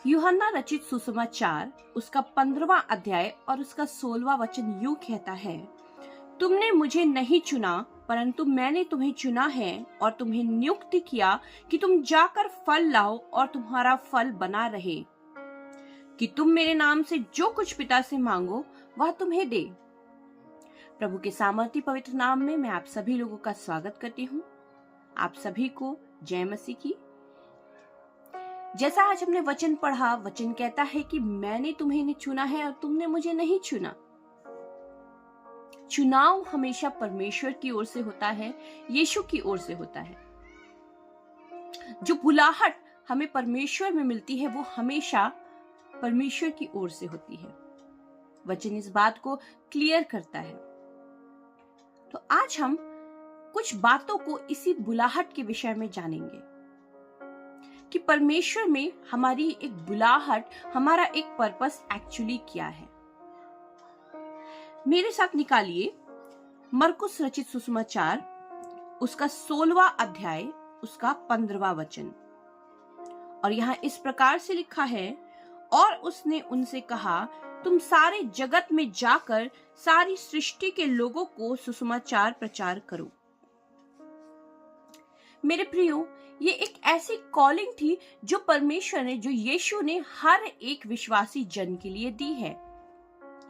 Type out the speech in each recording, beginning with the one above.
यूहन्ना रचित सुसमाचार उसका 15वां अध्याय और उसका 16वां वचन यूं कहता है, तुमने मुझे नहीं चुना परंतु मैंने तुम्हें चुना है और तुम्हें नियुक्त किया कि तुम जाकर फल लाओ और तुम्हारा फल बना रहे, कि तुम मेरे नाम से जो कुछ पिता से मांगो वह तुम्हें दे। प्रभु के सामर्थी पवित्र नाम में मैं आप सभी लोगों का स्वागत करती हूँ। आप सभी को जय मसीह की। जैसा आज हमने वचन पढ़ा, वचन कहता है कि मैंने तुम्हें चुना है और तुमने मुझे नहीं चुना। चुनाव हमेशा परमेश्वर की ओर से होता है, यीशु की ओर से होता है। जो बुलाहट हमें परमेश्वर में मिलती है वो हमेशा परमेश्वर की ओर से होती है। वचन इस बात को क्लियर करता है। तो आज हम कुछ बातों को इसी बुलाहट के विषय में जानेंगे कि परमेश्वर में हमारी एक बुलाहट, हमारा एक पर्पस एक्चुअली क्या है। मेरे साथ निकालिए मरकुस रचित सुसमाचार उसका 16वां अध्याय उसका 15वां वचन। और यहां इस प्रकार से लिखा है, और उसने उनसे कहा, तुम सारे जगत में जाकर सारी सृष्टि के लोगों को सुसमाचार प्रचार करो। मेरे प्रियो, ये एक ऐसी कॉलिंग थी जो परमेश्वर ने, जो यीशु ने हर एक विश्वासी जन के लिए दी है।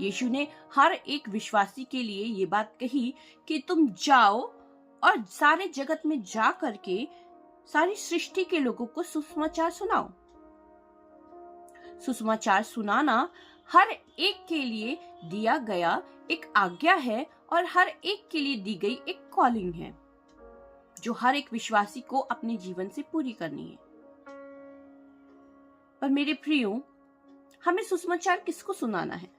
यीशु ने हर एक विश्वासी के लिए ये बात कही कि तुम जाओ और सारे जगत में जा करके सारी सृष्टि के लोगों को सुसमाचार सुनाओ। सुसमाचार सुनाना हर एक के लिए दिया गया एक आज्ञा है और हर एक के लिए दी गई एक कॉलिंग है जो हर एक विश्वासी को अपने जीवन से पूरी करनी है। पर मेरे प्रियो, हमें सुसमाचार किसको सुनाना है?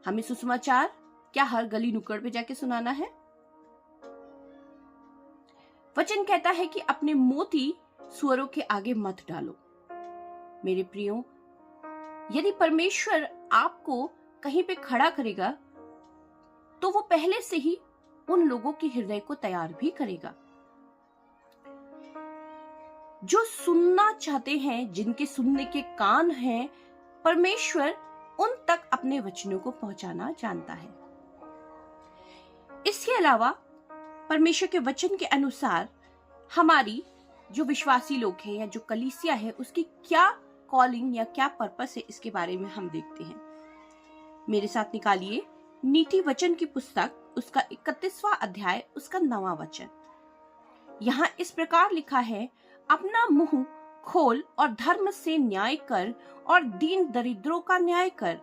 हमें सुसमाचार क्या हर गली नुक्कड़ पे जाके सुनाना है? वचन कहता है कि अपने मोती सुअरों के आगे मत डालो। मेरे प्रियो, यदि परमेश्वर आपको कहीं पे खड़ा करेगा तो वो पहले से ही उन लोगों के हृदय को तैयार भी करेगा जो सुनना चाहते हैं, जिनके सुनने के कान हैं। परमेश्वर उन तक अपने वचनों को पहुंचाना जानता है। इसके अलावा परमेश्वर के वचन के अनुसार हमारी जो विश्वासी लोग हैं या जो कलीसिया है, उसकी क्या कॉलिंग या क्या पर्पस है, इसके बारे में हम देखते हैं। मेरे साथ निकालिए नीति वचन की पुस्तक उसका 31वां अध्याय उसका 9वां वचन। यहाँ इस प्रकार लिखा है, अपना मुंह खोल और धर्म से न्याय कर और दीन दरिद्रों का न्याय कर।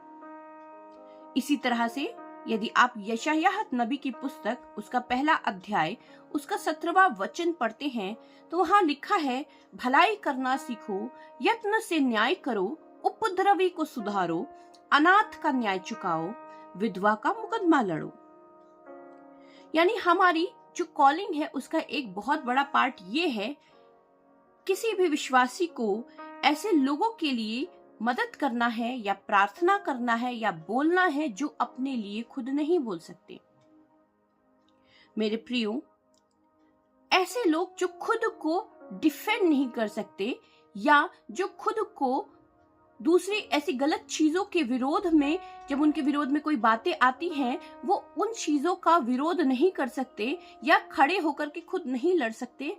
इसी तरह से यदि आप यशायाह नबी की पुस्तक उसका 1 अध्याय उसका 17वां वचन पढ़ते हैं तो वहां लिखा है, भलाई करना सीखो, यत्न से न्याय करो, उपद्रवी को सुधारो, अनाथ का न्याय चुकाओ, विधवा का मुकदमा लड़ो। यानी हमारी जो कॉलिंग है उसका एक बहुत बड़ा पार्ट ये है, किसी भी विश्वासी को ऐसे लोगों के लिए मदद करना है या प्रार्थना करना है या बोलना है जो अपने लिए खुद नहीं बोल सकते। मेरे प्रियो, ऐसे लोग जो खुद को डिफेंड नहीं कर सकते या जो खुद को दूसरी ऐसी गलत चीजों के विरोध में, जब उनके विरोध में कोई बातें आती हैं, वो उन चीजों का विरोध नहीं कर सकते या खड़े होकर के खुद नहीं लड़ सकते।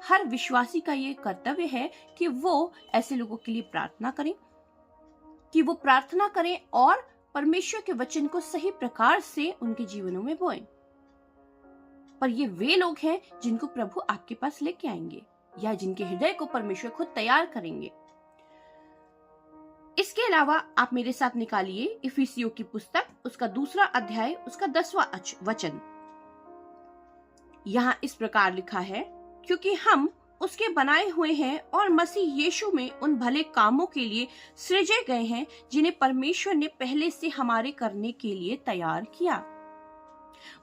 हर विश्वासी का ये कर्तव्य है कि वो ऐसे लोगों के लिए प्रार्थना करें, कि वो प्रार्थना करें और परमेश्वर के वचन को सही प्रकार से उनके जीवनों में बोएं। पर ये वे लोग हैं जिनको प्रभु आपके पास लेके आएंगे या जिनके हृदय को परमेश्वर खुद तैयार करेंगे। इसके अलावा आप मेरे साथ निकालिए इफिसियों की पुस्तक उसका 2 अध्याय उसका 10वां वचन। यहाँ इस प्रकार लिखा है, क्योंकि हम उसके बनाए हुए हैं और मसीह यीशु में उन भले कामों के लिए सृजे गए हैं जिन्हें परमेश्वर ने पहले से हमारे करने के लिए तैयार किया।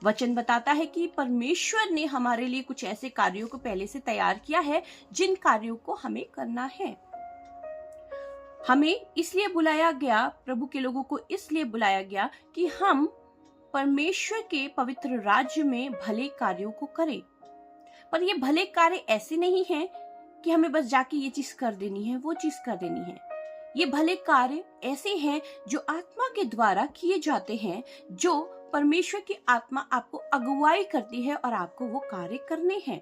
वचन बताता है कि परमेश्वर ने हमारे लिए कुछ ऐसे कार्यों को पहले से तैयार किया है जिन कार्यों को हमें करना है। हमें इसलिए बुलाया गया, प्रभु के लोगों को इसलिए बुलाया गया कि हम परमेश्वर के पवित्र राज्य में भले कार्यों को करें। पर ये भले कार्य ऐसे नहीं हैं कि हमें बस जाके ये चीज कर देनी है, वो चीज कर देनी है। ये भले कार्य ऐसे हैं जो आत्मा के द्वारा किए जाते हैं, जो परमेश्वर की आत्मा आपको अगुवाई करती है और आपको वो कार्य करने हैं।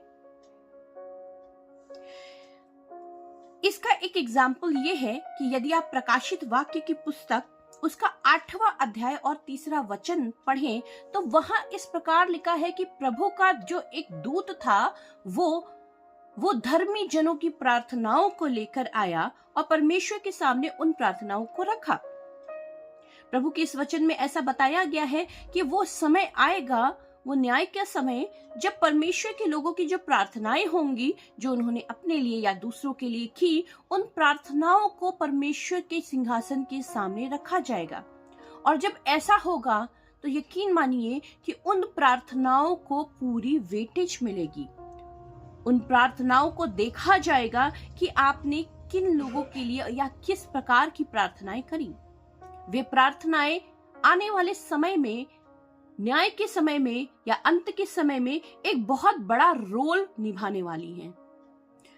इसका एक एग्जाम्पल ये है कि यदि आप प्रकाशित वाक्य की पुस्तक उसका 8वां अध्याय और 3रा वचन पढ़ें तो वहां इस प्रकार लिखा है कि प्रभु का जो एक दूत था वो धर्मी जनों की प्रार्थनाओं को लेकर आया और परमेश्वर के सामने उन प्रार्थनाओं को रखा। प्रभु के इस वचन में ऐसा बताया गया है कि वो समय आएगा, वो न्याय का समय, जब परमेश्वर के लोगों की जो प्रार्थनाएं होंगी, जो उन्होंने अपने लिए या दूसरों के लिए की, उन प्रार्थनाओं को परमेश्वर के सिंहासन के सामने रखा जाएगा। और जब ऐसा होगा तो यकीन मानिए कि उन प्रार्थनाओं को पूरी वेटेज मिलेगी। उन प्रार्थनाओं को देखा जाएगा कि आपने किन लोगों के लिए या किस प्रकार की प्रार्थनाएं करी। वे प्रार्थनाएं आने वाले समय में, न्याय के समय में या अंत के समय में एक बहुत बड़ा रोल निभाने वाली हैं।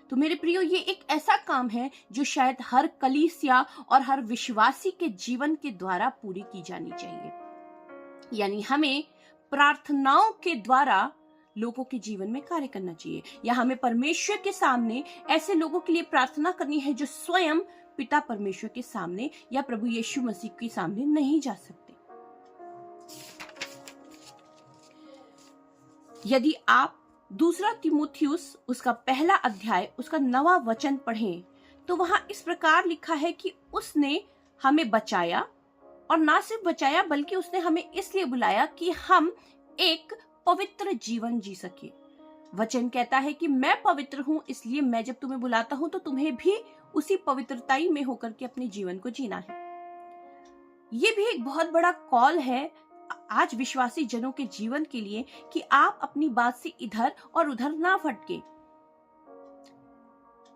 तो मेरे प्रियो, ये एक ऐसा काम है जो शायद हर कलीसिया और हर विश्वासी के जीवन के द्वारा पूरी की जानी चाहिए। यानी हमें प्रार्थनाओं के द्वारा लोगों के जीवन में कार्य करना चाहिए, या हमें परमेश्वर के सामने ऐसे लोगों के लिए प्रार्थना करनी है जो स्वयं पिता परमेश्वर के सामने या प्रभु यीशु मसीह के सामने नहीं जा सकते। यदि आप 2 तीमुथियुस उसका 1 अध्याय उसका 9वां वचन पढ़ें तो वहां इस प्रकार लिखा है कि उसने हमें बचाया, और ना सिर्फ बचाया बल्कि उसने हमें इसलिए बुलाया कि हम एक पवित्र जीवन जी सके। वचन कहता है कि मैं पवित्र हूं, इसलिए मैं जब तुम्हें बुलाता हूं तो तुम्हें भी उसी पवित्रताई में होकर के अपने जीवन को जीना है। ये भी एक बहुत बड़ा कॉल है आज विश्वासी जनों के जीवन के लिए कि आप अपनी बात से इधर और उधर ना भटके।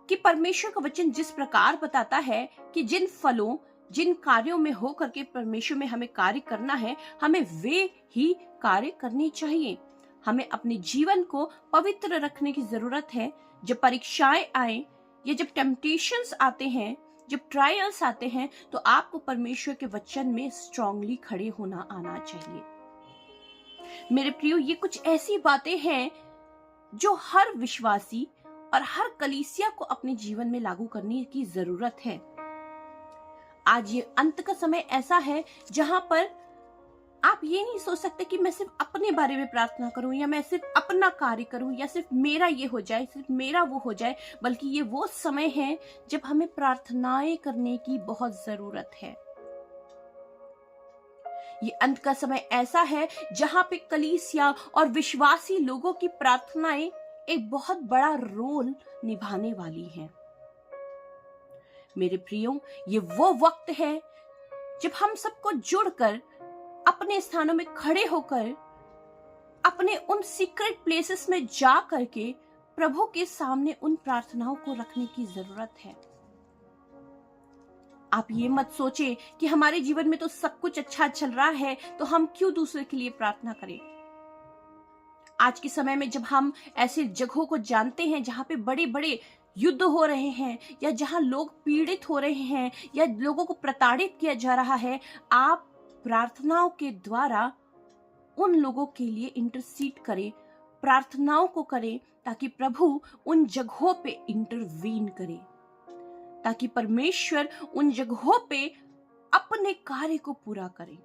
कि परमेश्वर का वचन जिस प्रकार बताता है कि जिन फलों, जिन कार्यों में हो करके परमेश्वर में हमें कार्य करना है, हमें वे ही कार्य करने चाहिए। हमें अपने जीवन को पवित्र रखने की जरूरत है। जब परीक्षाएं आए या जब टेम्पटेशंस आते हैं, जब ट्रायल्स आते हैं, तो आपको परमेश्वर के वचन में स्ट्रांगली खड़े होना आना चाहिए। मेरे प्रियो, ये कुछ ऐसी बातें हैं जो हर विश्वासी और हर कलीसिया को अपने जीवन में लागू करने की जरूरत है। आज ये अंत का समय ऐसा है जहां पर आप ये नहीं सोच सकते कि मैं सिर्फ अपने बारे में प्रार्थना करूं, या मैं सिर्फ अपना कार्य करूं, या सिर्फ मेरा ये हो जाए, सिर्फ मेरा वो हो जाए, बल्कि ये वो समय है जब हमें प्रार्थनाएं करने की बहुत जरूरत है। ये अंत का समय ऐसा है जहां पे कलीसिया और विश्वासी लोगों की प्रार्थनाएं एक बहुत बड़ा रोल निभाने वाली हैं। मेरे प्रियो, ये वो वक्त है जब हम सबको जुड़कर अपने स्थानों में खड़े होकर अपने उन सीक्रेट प्लेसेस में जा करके प्रभु के सामने उन प्रार्थनाओं को रखने की जरूरत है। आप ये मत सोचे कि हमारे जीवन में तो सब कुछ अच्छा चल रहा है तो हम क्यों दूसरे के लिए प्रार्थना करें। आज के समय में जब हम ऐसे जगहों को जानते हैं जहां पे बड़े बड़े युद्ध हो रहे हैं, या जहां लोग पीड़ित हो रहे हैं, या लोगों को प्रताड़ित किया जा रहा है, आप प्रार्थनाओं के द्वारा उन लोगों के लिए इंटरसीड करें, प्रार्थनाओं को करें, ताकि प्रभु उन जगहों पे इंटरवीन करे, ताकि परमेश्वर उन जगहों पे अपने कार्य को पूरा करे।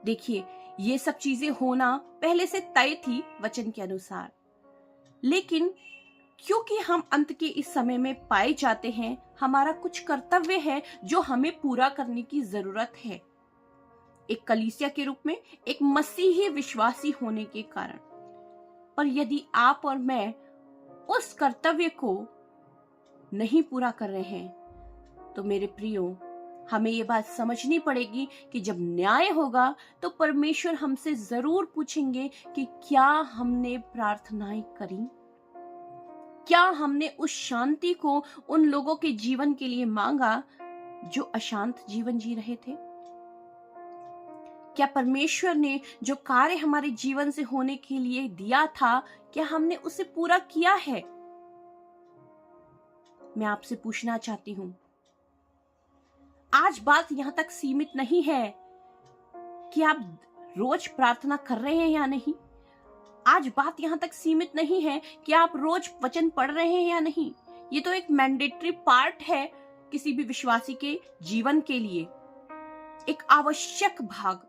देखिए, ये सब चीजें होना पहले से तय थी वचन के अनुसार, लेकिन क्योंकि हम अंत के इस समय में पाए जाते हैं, हमारा कुछ कर्तव्य है जो हमें पूरा करने की जरूरत है, एक कलीसिया के रूप में, एक मसीही विश्वासी होने के कारण। पर यदि आप और मैं उस कर्तव्य को नहीं पूरा कर रहे हैं तो मेरे प्रियो, हमें ये बात समझनी पड़ेगी कि जब न्याय होगा तो परमेश्वर हमसे जरूर पूछेंगे कि क्या हमने प्रार्थनाएं करी, क्या हमने उस शांति को उन लोगों के जीवन के लिए मांगा जो अशांत जीवन जी रहे थे। क्या परमेश्वर ने जो कार्य हमारे जीवन से होने के लिए दिया था, क्या हमने उसे पूरा किया है। मैं आपसे पूछना चाहती हूं, आज बात यहां तक सीमित नहीं है कि आप रोज प्रार्थना कर रहे हैं या नहीं। आज बात यहां तक सीमित नहीं है कि आप रोज वचन पढ़ रहे हैं या नहीं। ये तो एक मैंडेटरी पार्ट है किसी भी विश्वासी के जीवन के लिए, एक आवश्यक भाग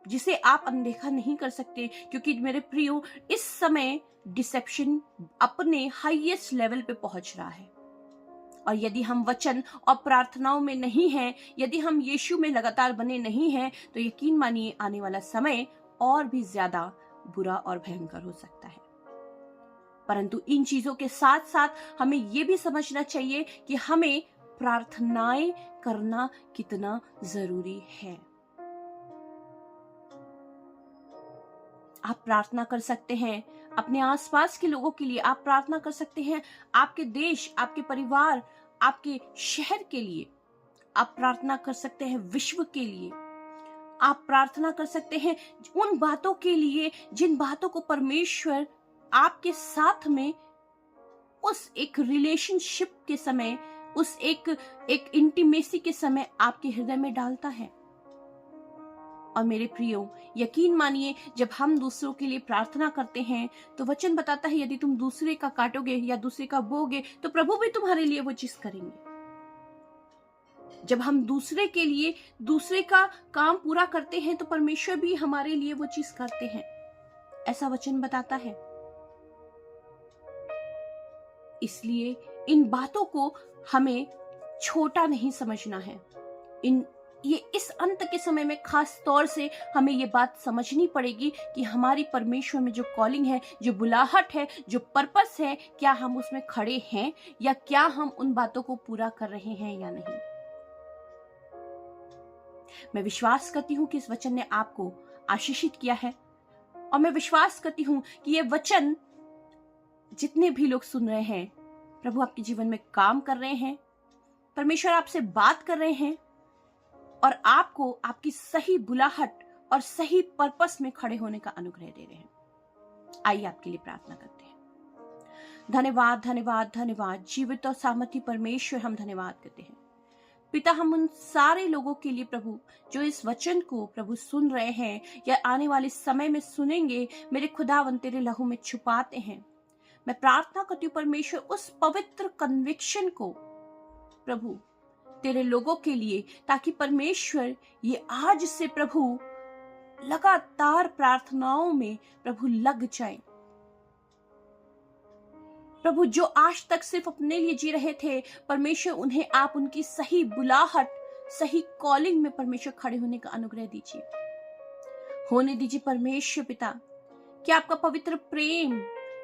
जिसे आप अनदेखा नहीं कर सकते। क्योंकि मेरे प्रियो, इस समय डिसेप्शन अपने हाईएस्ट लेवल पे पहुंच रहा है, और यदि हम वचन और प्रार्थनाओं में नहीं हैं, यदि हम यीशु में लगातार बने नहीं हैं, तो यकीन मानिए आने वाला समय और भी ज्यादा बुरा और भयंकर हो सकता है। परंतु इन चीजों के साथ साथ हमें यह भी समझना चाहिए कि हमें प्रार्थनाएं करना कितना जरूरी है। आप प्रार्थना कर सकते हैं अपने आसपास के लोगों के लिए, आप प्रार्थना कर सकते हैं आपके देश, आपके परिवार, आपके शहर के लिए, आप प्रार्थना कर सकते हैं विश्व के लिए, आप प्रार्थना कर सकते हैं उन बातों के लिए जिन बातों को परमेश्वर आपके साथ में उस एक रिलेशनशिप के समय, उस एक इंटीमेसी के समय आपके हृदय में डालता है। और मेरे प्रियो, यकीन मानिए जब हम दूसरों के लिए प्रार्थना करते हैं तो वचन बताता है यदि तुम दूसरे का काटोगे या दूसरे का बोगे तो प्रभु भी तुम्हारे लिए वो चीज करेंगे। जब हम दूसरे के लिए दूसरे का काम पूरा करते हैं तो परमेश्वर भी हमारे लिए वो चीज करते हैं, ऐसा वचन बताता है। इसलिए इन बातों को हमें छोटा नहीं समझना है। ये इस अंत के समय में खास तौर से हमें ये बात समझनी पड़ेगी कि हमारी परमेश्वर में जो कॉलिंग है, जो बुलाहट है, जो पर्पस है, क्या हम उसमें खड़े हैं या क्या हम उन बातों को पूरा कर रहे हैं या नहीं। मैं विश्वास करती हूं कि इस वचन ने आपको आशीषित किया है, और मैं विश्वास करती हूं कि ये वचन जितने भी लोग सुन रहे हैं, प्रभु आपके जीवन में काम कर रहे हैं, परमेश्वर आपसे बात कर रहे हैं और आपको आपकी सही बुलाहट और सही पर्पस में खड़े होने का अनुग्रह दे रहे हैं। आइए आपके लिए प्रार्थना करते हैं। धन्यवाद, धन्यवाद, धन्यवाद जीवित और सामर्थी परमेश्वर, हम धन्यवाद करते हैं पिता, हम उन सारे लोगों के लिए प्रभु जो इस वचन को प्रभु सुन रहे हैं या आने वाले समय में सुनेंगे, मेरे खुदावन तेरे लहू में छुपाते हैं। मैं प्रार्थना करती हूँ परमेश्वर उस पवित्र कन्विक्शन को प्रभु तेरे लोगों के लिए, ताकि परमेश्वर ये आज से प्रभु लगातार प्रार्थनाओं में प्रभु लग जाए। प्रभु जो आज तक सिर्फ अपने लिए जी रहे थे, परमेश्वर उन्हें आप उनकी सही बुलाहट, सही कॉलिंग में परमेश्वर खड़े होने का अनुग्रह दीजिए, होने दीजिए परमेश्वर पिता। कि आपका पवित्र प्रेम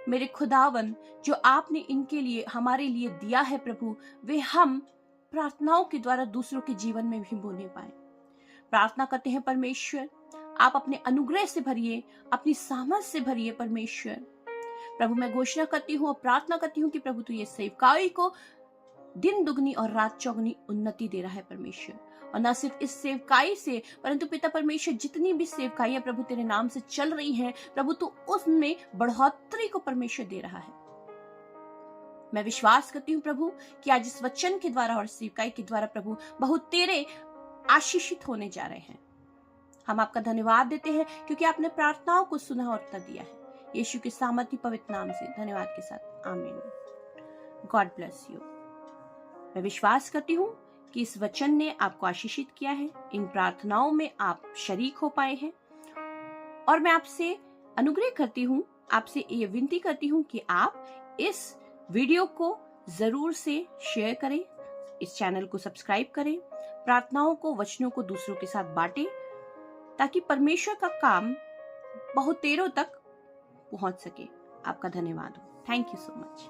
मेरे खुदावन जो आपने इनके लिए हमारे लिए दिया है प्रभु, वे हम प्रार्थनाओं के द्वारा दूसरों के जीवन में भी बोने पाए। प्रार्थना करते हैं परमेश्वर, आप अपने अनुग्रह से भरिए, अपनी सामर्थ से भरिए परमेश्वर। प्रभु मैं घोषणा करती हूँ और प्रार्थना करती हूँ कि प्रभु तू ये सेवकाई को दिन दुगनी और रात चौगनी उन्नति दे रहा है परमेश्वर। और न सिर्फ इस सेवकाई से, परंतु पिता परमेश्वर जितनी भी सेवकाइयां प्रभु तेरे नाम से चल रही हैं प्रभु, तू उसमें बढ़ोतरी को परमेश्वर दे रहा है। मैं विश्वास करती हूँ प्रभु कि आज इस वचन के द्वारा और सेवकाई के द्वारा प्रभु बहुत तेरे आशीषित होने जा रहे हैं। हम आपका धन्यवाद देते हैं क्योंकि आपने प्रार्थनाओं को सुना और उत्तर दिया है। यीशु के सामर्थी पवित्र नाम से धन्यवाद के साथ, आमीन। God bless you. मैं विश्वास करती हूँ कि इस वचन ने आपको आशीषित किया है, इन प्रार्थनाओं में आप शरीक हो पाए हैं। और मैं आपसे अनुग्रह करती हूँ, आपसे ये विनती करती हूँ कि आप इस वीडियो को जरूर से शेयर करें, इस चैनल को सब्सक्राइब करें, प्रार्थनाओं को, वचनों को दूसरों के साथ बांटें, ताकि परमेश्वर का काम बहुत देरों तक पहुंच सके। आपका धन्यवाद हो। Thank you so much.